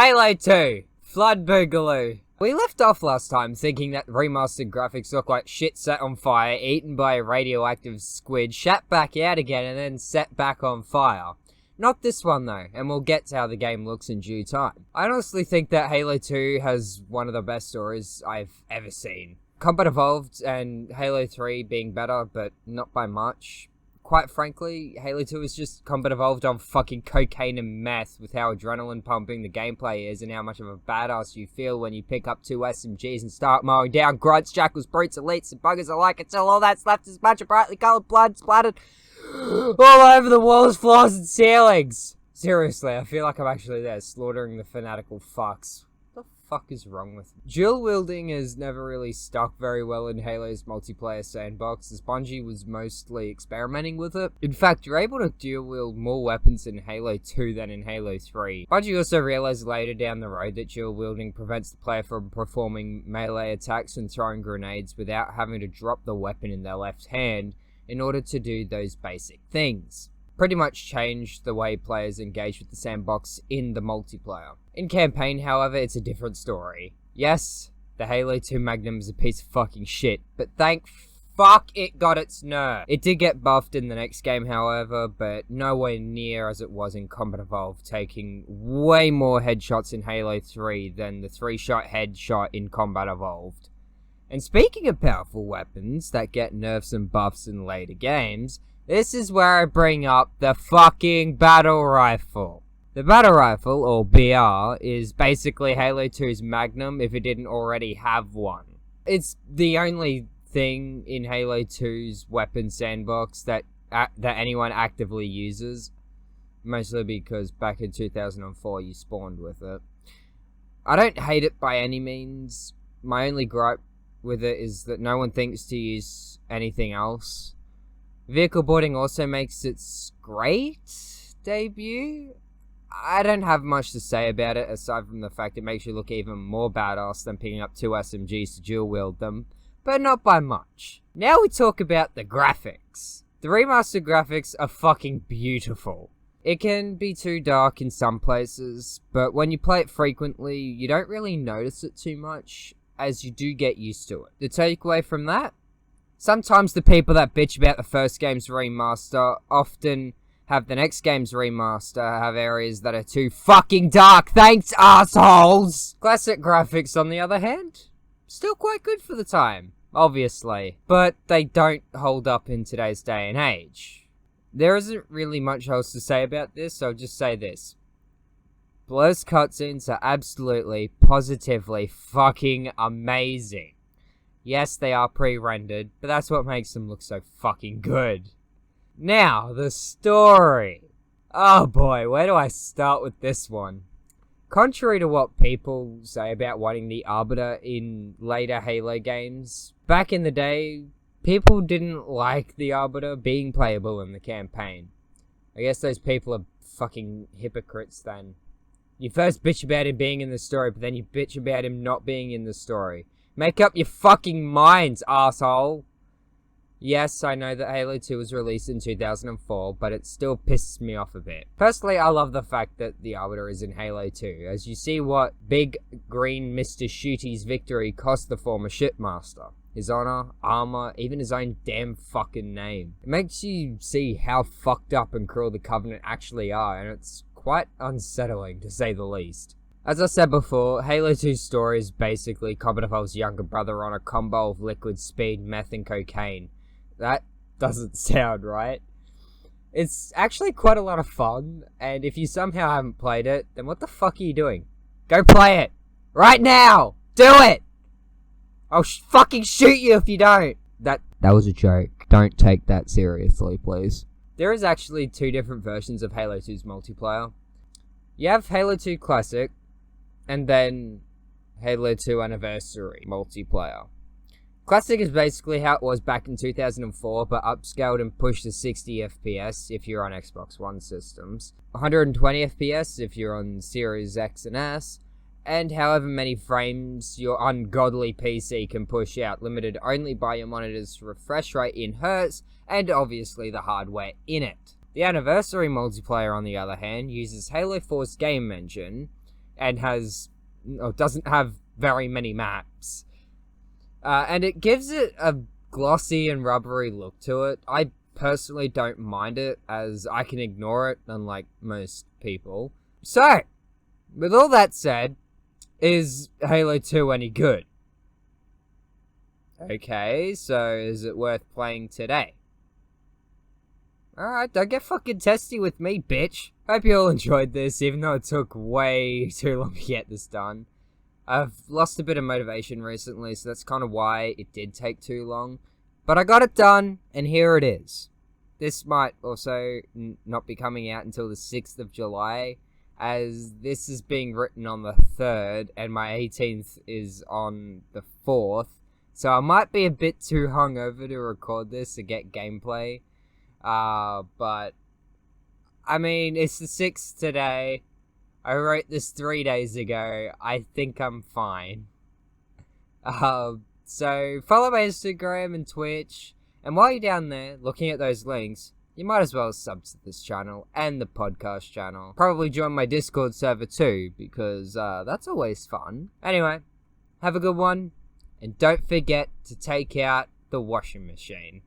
Halo 2, Flood Boogaloo. We left off last time thinking that remastered graphics look like shit set on fire, eaten by a radioactive squid, shat back out again, and then set back on fire. Not this one though, and we'll get to how the game looks in due time. I honestly think that Halo 2 has one of the best stories I've ever seen. Combat Evolved and Halo 3 being better, but not by much. Quite frankly, Halo 2 is just Combat Evolved on fucking cocaine and meth with how adrenaline pumping the gameplay is and how much of a badass you feel when you pick up 2 SMGs and start mowing down grunts, jackals, brutes, elites, and buggers alike until all that's left is a bunch of brightly coloured blood splattered all over the walls, floors, and ceilings. Seriously, I feel like I'm actually there slaughtering the fanatical fucks. What the fuck is wrong with me? Dual wielding has never really stuck very well in Halo's multiplayer sandbox, as Bungie was mostly experimenting with it. In fact, you're able to dual wield more weapons in Halo 2 than in Halo 3. Bungie also realized later down the road that dual wielding prevents the player from performing melee attacks and throwing grenades without having to drop the weapon in their left hand in order to do those basic things. Pretty much changed the way players engage with the sandbox in the multiplayer. In campaign, however, it's a different story. Yes, the Halo 2 Magnum is a piece of fucking shit, but thank fuck it got its nerf. It did get buffed in the next game, however, but nowhere near as it was in Combat Evolved, taking way more headshots in Halo 3 than the 3-shot headshot in Combat Evolved. And speaking of powerful weapons that get nerfs and buffs in later games, this is where I bring up the fucking battle rifle. The battle rifle, or BR, is basically Halo 2's Magnum if it didn't already have one. It's the only thing in Halo 2's weapon sandbox that anyone actively uses, mostly because back in 2004 you spawned with it. I don't hate it by any means. My only gripe with it is that no one thinks to use anything else. Vehicle boarding also makes its great debut. I don't have much to say about it aside from the fact it makes you look even more badass than picking up 2 SMGs to dual wield them, but not by much. Now we talk about the graphics. The remastered graphics are fucking beautiful. It can be too dark in some places, but when you play it frequently, you don't really notice it too much, as you do get used to it. The takeaway from that? Sometimes the people that bitch about the first game's remaster often have the next game's remaster have areas that are too fucking dark. Thanks, assholes! Classic graphics, on the other hand, still quite good for the time, obviously. But they don't hold up in today's day and age. There isn't really much else to say about this, so I'll just say this. Blur's cutscenes are absolutely, positively fucking amazing. Yes, they are pre-rendered, but that's what makes them look so fucking good. Now, the story. Oh boy, where do I start with this one? Contrary to what people say about wanting the Arbiter in later Halo games, back in the day, people didn't like the Arbiter being playable in the campaign. I guess those people are fucking hypocrites then. You first bitch about him being in the story, but then you bitch about him not being in the story. Make up your fucking minds, asshole! Yes, I know that Halo 2 was released in 2004, but it still pisses me off a bit. Personally, I love the fact that the Arbiter is in Halo 2, as you see what big green Mr. Shooty's victory cost the former shipmaster. His honor, armor, even his own damn fucking name. It makes you see how fucked up and cruel the Covenant actually are, and it's quite unsettling, to say the least. As I said before, Halo 2's story is basically Combat Evolved's younger brother on a combo of liquid, speed, meth, and cocaine. That doesn't sound right. It's actually quite a lot of fun, and if you somehow haven't played it, then what the fuck are you doing? Go play it! Right now! Do it! I'll fucking shoot you if you don't! That was a joke. Don't take that seriously, please. There is actually 2 different versions of Halo 2's multiplayer. You have Halo 2 Classic, and then Halo 2 Anniversary multiplayer. Classic is basically how it was back in 2004, but upscaled and pushed to 60 FPS if you're on Xbox One systems, 120 FPS if you're on Series X and S, and however many frames your ungodly PC can push out, limited only by your monitor's refresh rate in Hertz, and obviously the hardware in it. The Anniversary multiplayer, on the other hand, uses Halo 4's game engine, and doesn't have very many maps. And it gives it a glossy and rubbery look to it. I personally don't mind it, as I can ignore it, unlike most people. So, with all that said, is Halo 2 any good? Okay, so is it worth playing today? Alright, don't get fucking testy with me, bitch. Hope you all enjoyed this, even though it took way too long to get this done. I've lost a bit of motivation recently, so that's kind of why it did take too long. But I got it done, and here it is. This might also not be coming out until the 6th of July, as this is being written on the 3rd, and my 18th is on the 4th. So I might be a bit too hungover to record this to get gameplay. But, I mean, it's the 6th today. I wrote this 3 days ago. I think I'm fine. So follow my Instagram and Twitch. And while you're down there, looking at those links, you might as well sub to this channel and the podcast channel. Probably join my Discord server too, because that's always fun. Anyway, have a good one. And don't forget to take out the washing machine.